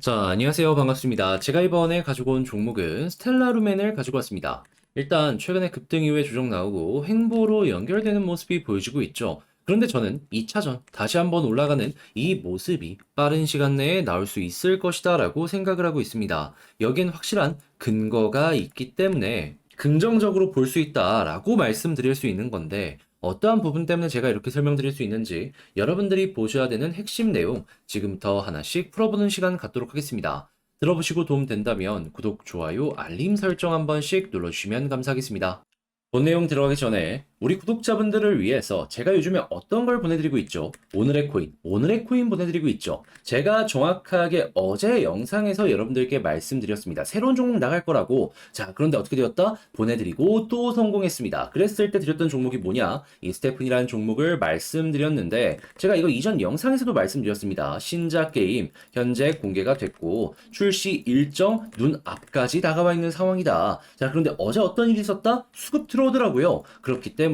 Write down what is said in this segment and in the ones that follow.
자, 안녕하세요. 반갑습니다. 제가 이번에 가지고 온 종목은 스텔라루멘을 가지고 왔습니다. 일단 최근에 급등 이후에 조정 나오고 횡보로 연결되는 모습이 보여지고 있죠. 그런데 저는 2차전 다시 한번 올라가는 이 모습이 빠른 시간 내에 나올 수 있을 것이다 라고 생각을 하고 있습니다. 여기엔 확실한 근거가 있기 때문에 긍정적으로 볼 수 있다라고 말씀드릴 수 있는 건데 어떠한 부분 때문에 제가 이렇게 설명드릴 수 있는지 여러분들이 보셔야 되는 핵심 내용 지금부터 하나씩 풀어보는 시간 갖도록 하겠습니다. 들어보시고 도움 된다면 구독, 좋아요, 알림 설정 한 번씩 눌러주시면 감사하겠습니다. 본 내용 들어가기 전에 우리 구독자분들을 위해서 제가 요즘에 어떤 걸 보내드리고 있죠? 오늘의 코인 보내드리고 있죠. 제가 정확하게 어제 영상에서 여러분들께 말씀드렸습니다. 새로운 종목 나갈 거라고. 자, 그런데 어떻게 되었다? 보내드리고 또 성공했습니다. 그랬을 때 드렸던 종목이 뭐냐? 이 스테픈이라는 종목을 말씀드렸는데 제가 이거 이전 영상에서도 말씀드렸습니다. 신작 게임 현재 공개가 됐고 출시 일정 눈앞까지 다가와 있는 상황이다. 자, 그런데 어제 어떤 일이 있었다? 수급 들어오더라고요. 그렇기 때문에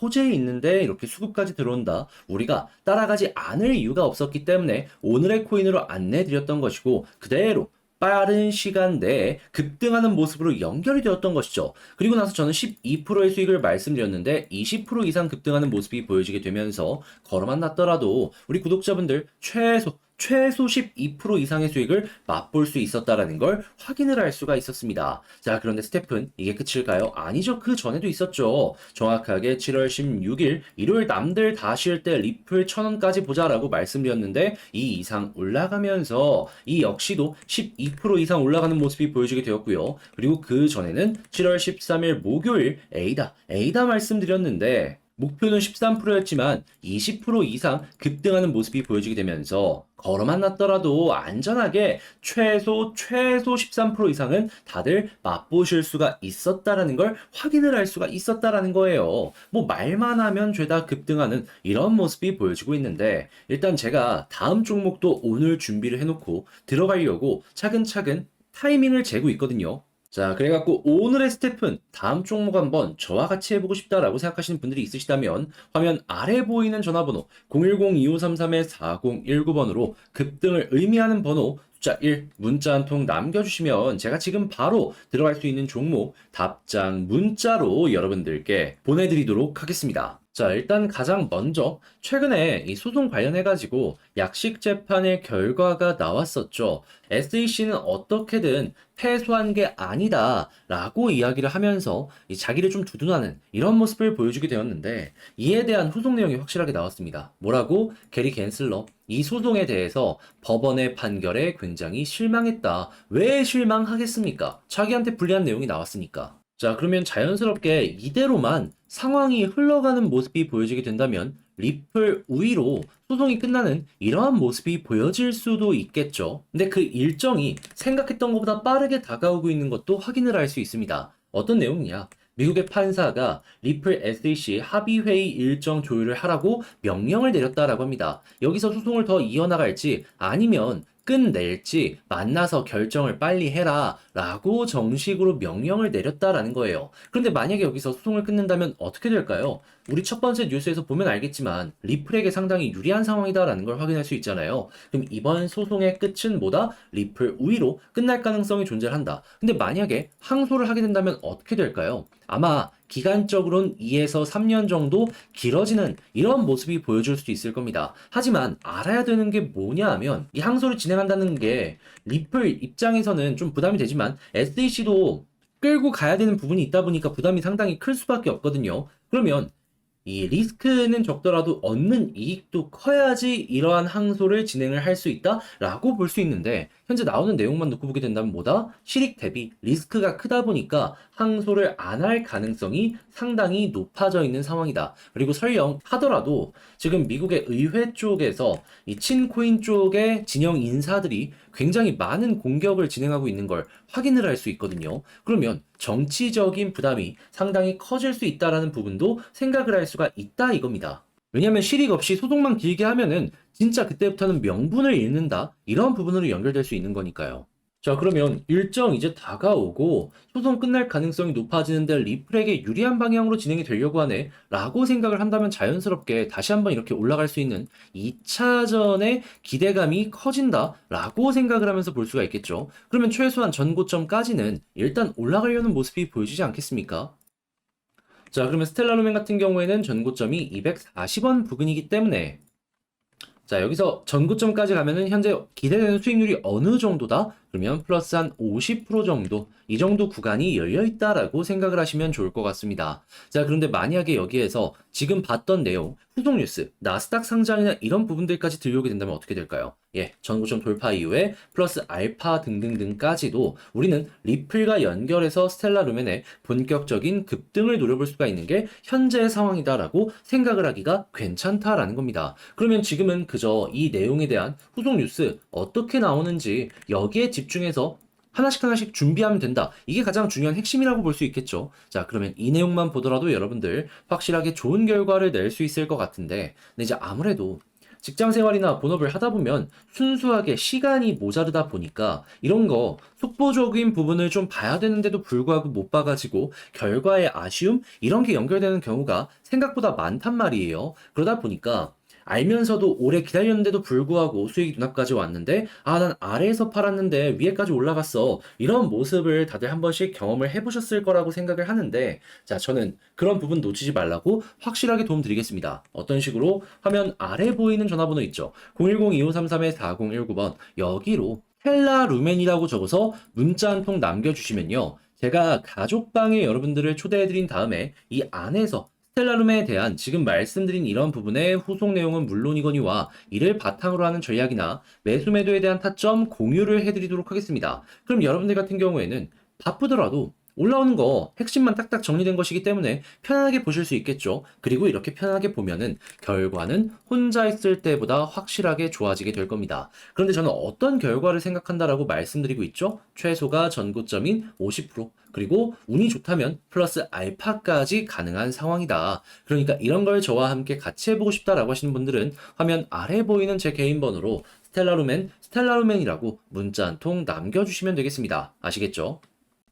호재에 있는데 이렇게 수급까지 들어온다. 우리가 따라가지 않을 이유가 없었기 때문에 오늘의 코인으로 안내드렸던 것이고 그대로 빠른 시간 내에 급등하는 모습으로 연결이 되었던 것이죠. 그리고 나서 저는 12%의 수익을 말씀드렸는데 20% 이상 급등하는 모습이 보여지게 되면서 걸어만 놨더라도 우리 구독자분들 최소 12% 이상의 수익을 맛볼 수 있었다라는 걸 확인을 할 수가 있었습니다. 자, 그런데 스테픈 이게 끝일까요? 아니죠. 그 전에도 있었죠. 정확하게 7월 16일 일요일 남들 다 쉴 때 리플 1000원까지 보자라고 말씀드렸는데 이 이상 올라가면서 이 역시도 12% 이상 올라가는 모습이 보여지게 되었고요. 그리고 그 전에는 7월 13일 목요일 에이다 말씀드렸는데 목표는 13%였지만 20% 이상 급등하는 모습이 보여지게 되면서 걸어만 놨더라도 안전하게 최소 13% 이상은 다들 맛보실 수가 있었다라는 걸 확인을 할 수가 있었다라는 거예요. 뭐 말만 하면 죄다 급등하는 이런 모습이 보여지고 있는데 일단 제가 다음 종목도 오늘 준비를 해놓고 들어가려고 차근차근 타이밍을 재고 있거든요. 자, 그래갖고 오늘의 스텝은 다음 종목 한번 저와 같이 해보고 싶다라고 생각하시는 분들이 있으시다면 화면 아래 보이는 전화번호 010-2533-4019번으로 급등을 의미하는 번호 숫자 1 문자 한 통 남겨주시면 제가 지금 바로 들어갈 수 있는 종목 답장 문자로 여러분들께 보내드리도록 하겠습니다. 자, 일단 가장 먼저 최근에 이 소송 관련해가지고 약식 재판의 결과가 나왔었죠. SEC는 어떻게든 패소한 게 아니다 라고 이야기를 하면서 자기를 좀 두둔하는 이런 모습을 보여주게 되었는데 이에 대한 후속 내용이 확실하게 나왔습니다. 뭐라고? 게리 갠슬러 이 소송에 대해서 법원의 판결에 굉장히 실망했다. 왜 실망하겠습니까? 자기한테 불리한 내용이 나왔으니까. 자, 그러면 자연스럽게 이대로만 상황이 흘러가는 모습이 보여지게 된다면 리플 우위로 소송이 끝나는 이러한 모습이 보여질 수도 있겠죠. 근데 그 일정이 생각했던 것보다 빠르게 다가오고 있는 것도 확인을 할 수 있습니다. 어떤 내용이냐? 미국의 판사가 리플 SEC 합의회의 일정 조율을 하라고 명령을 내렸다라고 합니다. 여기서 소송을 더 이어나갈지 아니면 끝낼지 만나서 결정을 빨리 해라 라고 정식으로 명령을 내렸다라는 거예요. 그런데 만약에 여기서 소송을 끊는다면 어떻게 될까요? 우리 첫 번째 뉴스에서 보면 알겠지만 리플에게 상당히 유리한 상황이다라는 걸 확인할 수 있잖아요. 그럼 이번 소송의 끝은 뭐다? 리플 우위로 끝날 가능성이 존재한다. 근데 만약에 항소를 하게 된다면 어떻게 될까요? 아마 기간적으로는 2에서 3년 정도 길어지는 이런 모습이 보여줄 수 있을 겁니다. 하지만 알아야 되는 게 뭐냐 하면 이 항소를 진행한다는 게 리플 입장에서는 좀 부담이 되지만 SEC도 끌고 가야 되는 부분이 있다 보니까 부담이 상당히 클 수밖에 없거든요. 그러면 이 리스크는 적더라도 얻는 이익도 커야지 이러한 항소를 진행을 할 수 있다라고 볼 수 있는데 현재 나오는 내용만 놓고 보게 된다면 뭐다? 실익 대비 리스크가 크다 보니까 항소를 안 할 가능성이 상당히 높아져 있는 상황이다. 그리고 설령 하더라도 지금 미국의 의회 쪽에서 이 친코인 쪽의 진영 인사들이 굉장히 많은 공격을 진행하고 있는 걸 확인을 할 수 있거든요. 그러면 정치적인 부담이 상당히 커질 수 있다라는 부분도 생각을 할 수가 있다 이겁니다. 왜냐하면 실익 없이 소송만 길게 하면은 진짜 그때부터는 명분을 잃는다 이런 부분으로 연결될 수 있는 거니까요. 자, 그러면 일정 이제 다가오고 소송 끝날 가능성이 높아지는데 리플에게 유리한 방향으로 진행이 되려고 하네 라고 생각을 한다면 자연스럽게 다시 한번 이렇게 올라갈 수 있는 2차전의 기대감이 커진다 라고 생각을 하면서 볼 수가 있겠죠. 그러면 최소한 전고점까지는 일단 올라가려는 모습이 보여지지 않겠습니까? 자, 그러면 스텔라루멘 같은 경우에는 전고점이 240원 부근이기 때문에 자, 여기서 전고점까지 가면은 현재 기대되는 수익률이 어느 정도다? 그러면 플러스 한 50% 정도, 이 정도 구간이 열려 있다라고 생각을 하시면 좋을 것 같습니다. 자, 그런데 만약에 여기에서 지금 봤던 내용, 후속 뉴스, 나스닥 상장이나 이런 부분들까지 들려오게 된다면 어떻게 될까요? 예, 전고점 돌파 이후에 플러스 알파 등등등까지도 우리는 리플과 연결해서 스텔라 루멘의 본격적인 급등을 노려볼 수가 있는 게 현재의 상황이다라고 생각을 하기가 괜찮다라는 겁니다. 그러면 지금은 그저 이 내용에 대한 후속 뉴스 어떻게 나오는지 여기에 집중해서 하나씩 하나씩 준비하면 된다. 이게 가장 중요한 핵심이라고 볼 수 있겠죠. 자, 그러면 이 내용만 보더라도 여러분들 확실하게 좋은 결과를 낼 수 있을 것 같은데, 근데 이제 아무래도 직장 생활이나 본업을 하다 보면 순수하게 시간이 모자르다 보니까 이런 거 속보적인 부분을 좀 봐야 되는데도 불구하고 못 봐가지고 결과에 아쉬움? 이런 게 연결되는 경우가 생각보다 많단 말이에요. 그러다 보니까 알면서도 오래 기다렸는데도 불구하고 수익이 눈앞까지 왔는데 아, 난 아래에서 팔았는데 위에까지 올라갔어. 이런 모습을 다들 한 번씩 경험을 해보셨을 거라고 생각을 하는데 자, 저는 그런 부분 놓치지 말라고 확실하게 도움 드리겠습니다. 어떤 식으로? 화면 아래 보이는 전화번호 있죠. 010-2533-4019번 여기로 텔라 루멘이라고 적어서 문자 한 통 남겨주시면요. 제가 가족방에 여러분들을 초대해드린 다음에 이 안에서 스텔라룸에 대한 지금 말씀드린 이런 부분의 후속 내용은 물론이거니와 이를 바탕으로 하는 전략이나 매수 매도에 대한 타점 공유를 해드리도록 하겠습니다. 그럼 여러분들 같은 경우에는 바쁘더라도 올라오는 거 핵심만 딱딱 정리된 것이기 때문에 편안하게 보실 수 있겠죠. 그리고 이렇게 편안하게 보면은 결과는 혼자 있을 때보다 확실하게 좋아지게 될 겁니다. 그런데 저는 어떤 결과를 생각한다라고 말씀드리고 있죠? 최소가 전고점인 50%, 그리고 운이 좋다면 플러스 알파까지 가능한 상황이다. 그러니까 이런 걸 저와 함께 같이 해보고 싶다라고 하시는 분들은 화면 아래 보이는 제 개인 번호로 스텔라루멘이라고 문자 한 통 남겨주시면 되겠습니다. 아시겠죠?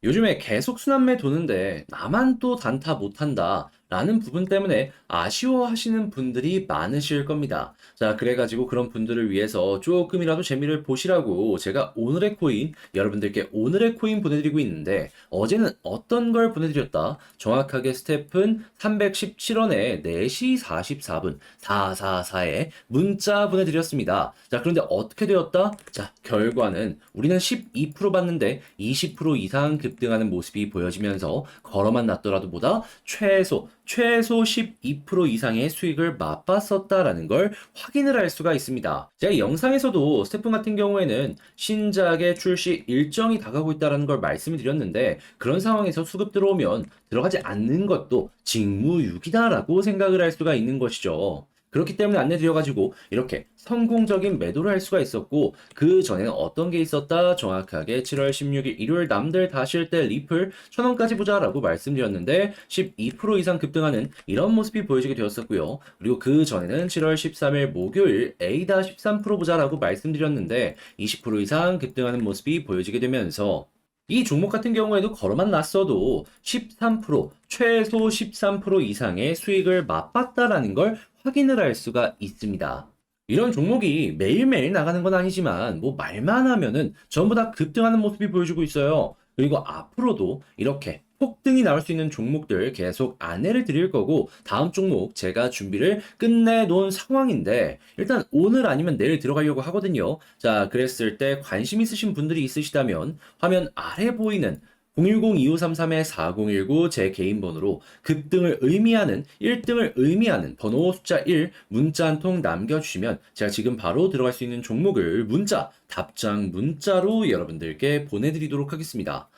요즘에 계속 순환매 도는데 나만 또 단타 못한다 라는 부분 때문에 아쉬워하시는 분들이 많으실 겁니다. 자, 그래가지고 그런 분들을 위해서 조금이라도 재미를 보시라고 제가 오늘의 코인, 여러분들께 오늘의 코인 보내드리고 있는데 어제는 어떤 걸 보내드렸다? 정확하게 스텝은 317원에 4시 44분 444에 문자 보내드렸습니다. 자, 그런데 어떻게 되었다? 자, 결과는 우리는 12% 받는데 20% 이상 급등하는 모습이 보여지면서 걸어만 놨더라도 보다 최소 12% 이상의 수익을 맛봤었다라는 걸 확인을 할 수가 있습니다. 제가 영상에서도 스태프 같은 경우에는 신작의 출시 일정이 다가오고 있다는 걸 말씀을 드렸는데 그런 상황에서 수급 들어오면 들어가지 않는 것도 직무유기다라고 생각을 할 수가 있는 것이죠. 그렇기 때문에 안내드려가지고 이렇게 성공적인 매도를 할 수가 있었고 그 전에는 어떤 게 있었다? 정확하게 7월 16일 일요일 남들 다 쉴 때 리플 1000원까지 보자라고 말씀드렸는데 12% 이상 급등하는 이런 모습이 보여지게 되었었고요. 그리고 그 전에는 7월 13일 목요일 A다 13% 보자라고 말씀드렸는데 20% 이상 급등하는 모습이 보여지게 되면서 이 종목 같은 경우에도 걸어만 놨어도 13%, 최소 13% 이상의 수익을 맛봤다라는 걸 확인을 할 수가 있습니다. 이런 종목이 매일매일 나가는 건 아니지만 뭐 말만 하면은 전부 다 급등하는 모습이 보여주고 있어요. 그리고 앞으로도 이렇게 폭등이 나올 수 있는 종목들 계속 안내를 드릴 거고 다음 종목 제가 준비를 끝내놓은 상황인데 일단 오늘 아니면 내일 들어가려고 하거든요. 자, 그랬을 때 관심 있으신 분들이 있으시다면 화면 아래 보이는 010-2533-4019 제 개인 번호로 급등을 의미하는 1등을 의미하는 번호 숫자 1 문자 한 통 남겨주시면 제가 지금 바로 들어갈 수 있는 종목을 문자 답장 문자로 여러분들께 보내드리도록 하겠습니다.